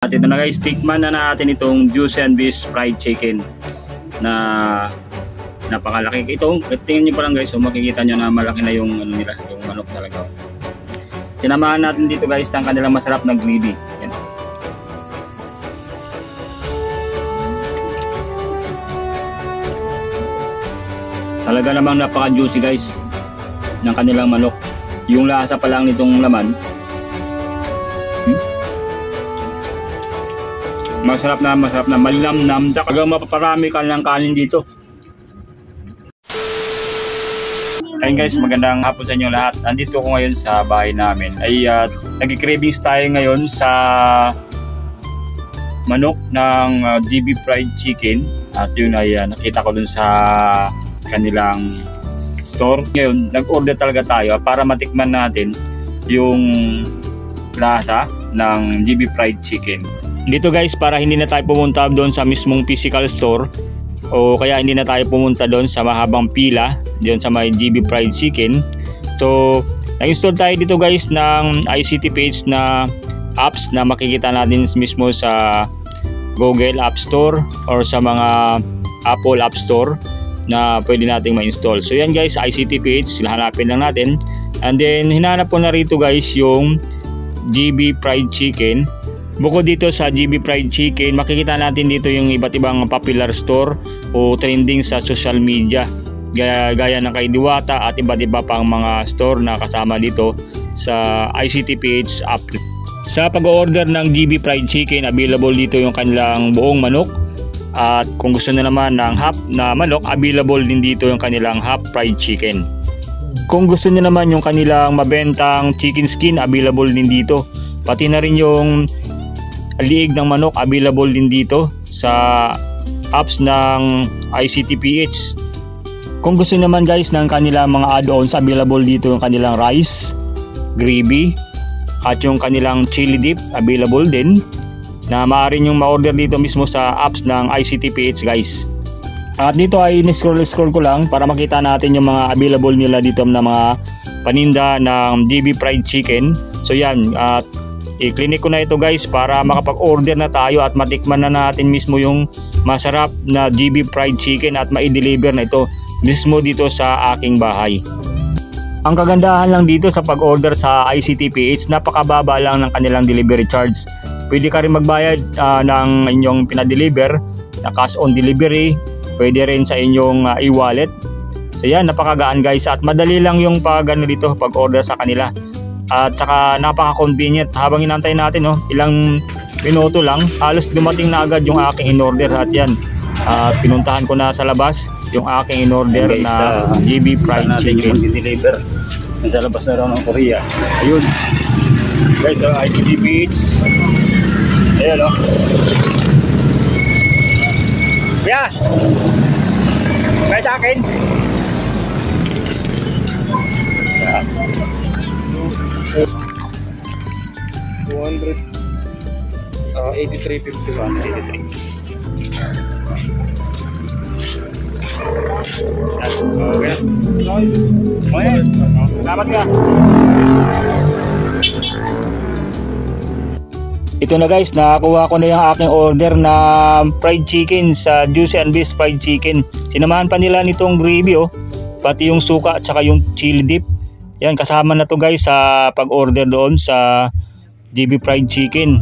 At ito na guys, tikman na natin itong Juicy and Beast fried chicken na napakalaki. Ito, tingnan nyo pa lang guys, so makikita nyo na malaki na yung ano nila, yung manok talaga. Sinamahan natin dito guys ng kanilang masarap na gravy. Yan. Talaga namang napaka-juicy guys ng kanilang manok. Yung lasa pa lang nitong laman. Masarap na, malinamnam. Tsaka mapaparami ka ng kanin dito. Ayun guys, magandang hapon sa inyo lahat. Nandito ko ngayon sa bahay namin. Ay nag-cravings tayo ngayon sa manok ng GB fried chicken. At yun ay nakita ko dun sa kanilang store. Ngayon, nag-order talaga tayo para matikman natin yung lasa ng GB fried chicken. Dito guys, para hindi na tayo pumunta doon sa mismong physical store o kaya hindi na tayo pumunta doon sa mahabang pila doon sa may GB fried chicken. So, nag-install tayo dito guys ng ICT page na apps na makikita natin mismo sa Google App Store or sa mga Apple App Store na pwede nating ma-install. So yan guys, ICT page, hanapin lang natin. And then hinanap ko na rito guys yung GB fried chicken. Bukod dito sa GB fried chicken, makikita natin dito yung iba't ibang popular store o trending sa social media. Gaya ng kay Diwata at iba't iba pang mga store na kasama dito sa ICT page app. Sa pag-order ng GB fried chicken, available dito yung kanilang buong manok. At kung gusto na naman ng half na manok, available din dito yung kanilang half fried chicken. Kung gusto niyo naman yung kanilang mabentang chicken skin, available din dito. Pati na rin yung liig ng manok, available din dito sa apps ng ICTPH. Kung gusto naman guys ng kanilang mga add-ons, available dito yung kanilang rice, gravy, at yung kanilang chili dip, available din. Na maaari nyong ma-order dito mismo sa apps ng ICTPH guys. At dito ay ni-scroll ko lang para makita natin yung mga available nila dito na mga paninda ng GB fried chicken. So yan, at i-click ko na ito guys para makapag-order na tayo at matikman na natin mismo yung masarap na GB fried chicken at ma-deliver na ito mismo dito sa aking bahay. Ang kagandahan lang dito sa pag-order sa ICTPH, napakababa lang ng kanilang delivery charge. Pwede ka rin magbayad ng inyong pinadeliver na cash on delivery. Pwede rin sa inyong e-wallet. So yan, napakagaan guys. At madali lang yung dito pag-order sa kanila. At saka napaka-convenient. Habang inantay natin, ilang minuto lang, halos dumating na agad yung aking in-order. At yan, pinuntahan ko na sa labas yung aking in-order na GB fried chicken. Deliver sa labas na raw ng Korea. Ayun. Guys, ICTPH. Ayan o. Kuya! Kaya sa akin? Yeah. 200 83.51 83. Okay. Okay. Salamat ka. Ito na guys, nakakuha ko na yung aking order na fried chicken sa Juicy and Beast fried chicken. Sinamahan pa nila nitong gravy pati yung suka at saka yung chili dip. Yan, kasama na to guys sa pag-order doon sa GB fried chicken.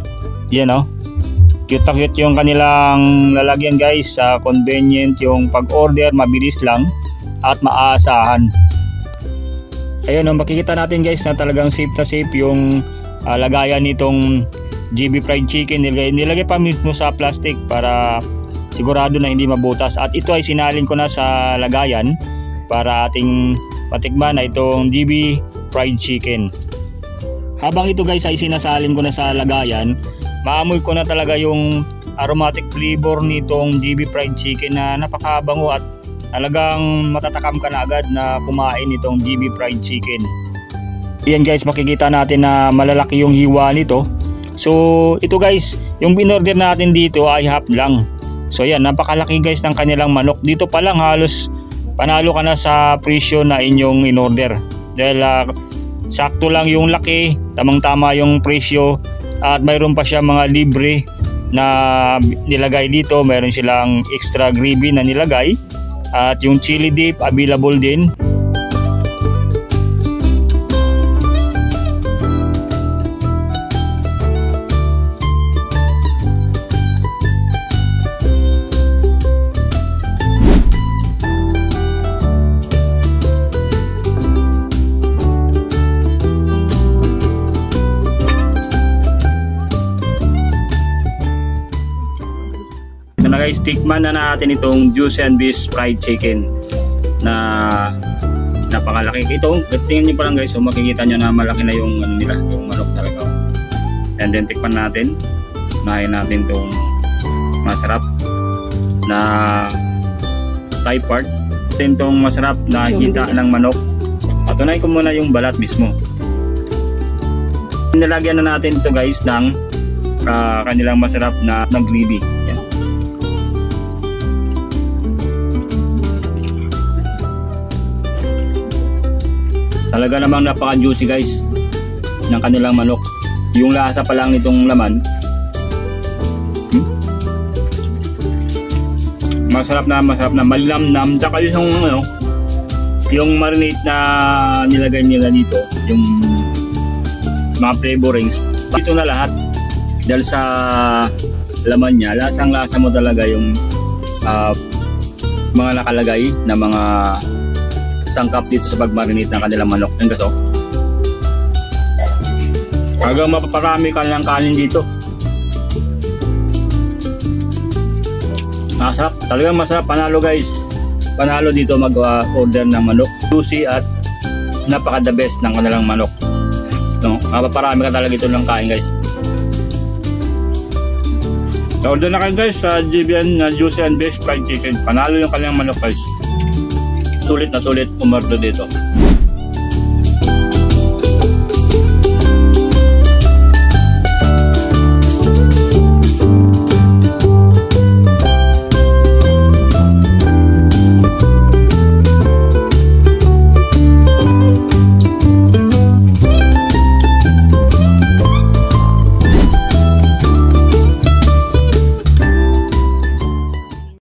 Yan cute na cute yung kanilang lalagyan guys. Convenient yung pag-order, mabilis lang at maaasahan. Ayan makikita natin guys na talagang safe na safe yung lagayan nitong GB fried chicken. Nilagay pa mismo sa plastic para sigurado na hindi mabutas. At ito ay sinalin ko na sa lagayan para ating patikman na itong GB fried chicken. Habang ito guys ay sinasalin ko na sa lagayan, maamoy ko na talaga yung aromatic flavor nitong GB fried chicken na napakabango at talagang matatakam ka na agad na kumain itong GB fried chicken. Ayan guys, makikita natin na malalaki yung hiwa nito. So ito guys, yung binorder natin dito ay half lang. So ayan, napakalaki guys ng kanilang manok. Dito pa lang halos panalo ka na sa presyo na inyong inorder. Dahil sakto lang yung laki, tamang tama yung presyo. At mayroon pa siya mga libre na nilagay dito. Mayroon silang extra gravy na nilagay. At yung chili dip available din. Ito na guys, tikman na natin itong Juicy and Beast fried chicken na napakalaki. Ito, tingnan nyo pa lang guys, so makikita nyo na malaki na yung ano nila, yung manok talaga. And then tikman natin, unahin natin itong masarap na thigh part. Itong masarap na hita ng manok. Patunayin ko muna yung balat mismo. Nilagyan na natin ito guys ng kanilang masarap na gravy. Yan. Talaga namang napaka-juicy guys ng kanilang manok. Yung lasa pa lang nitong laman. Masarap na malinamnam. Tsaka yung ano, yung marinade na nilagay nila dito, yung mga flavorings, dito na lahat. Dahil sa laman niya, lasang-lasa mo talaga yung mga nakalagay na mga sangkap dito sa pag-marinate ng kanilang manok. Yung gaso. Hanggang mapaparami ka ng kanin dito. Masarap. Talagang masarap. Panalo guys. Panalo dito mag-order ng manok. Juicy at napaka-the best ng kanilang manok. No? Mapaparami ka talaga dito ng kain guys. Order na kayo guys sa GBN Juicy and Beast fried chicken. Panalo yung kanilang manok guys. Sulit na sulit umorder dito.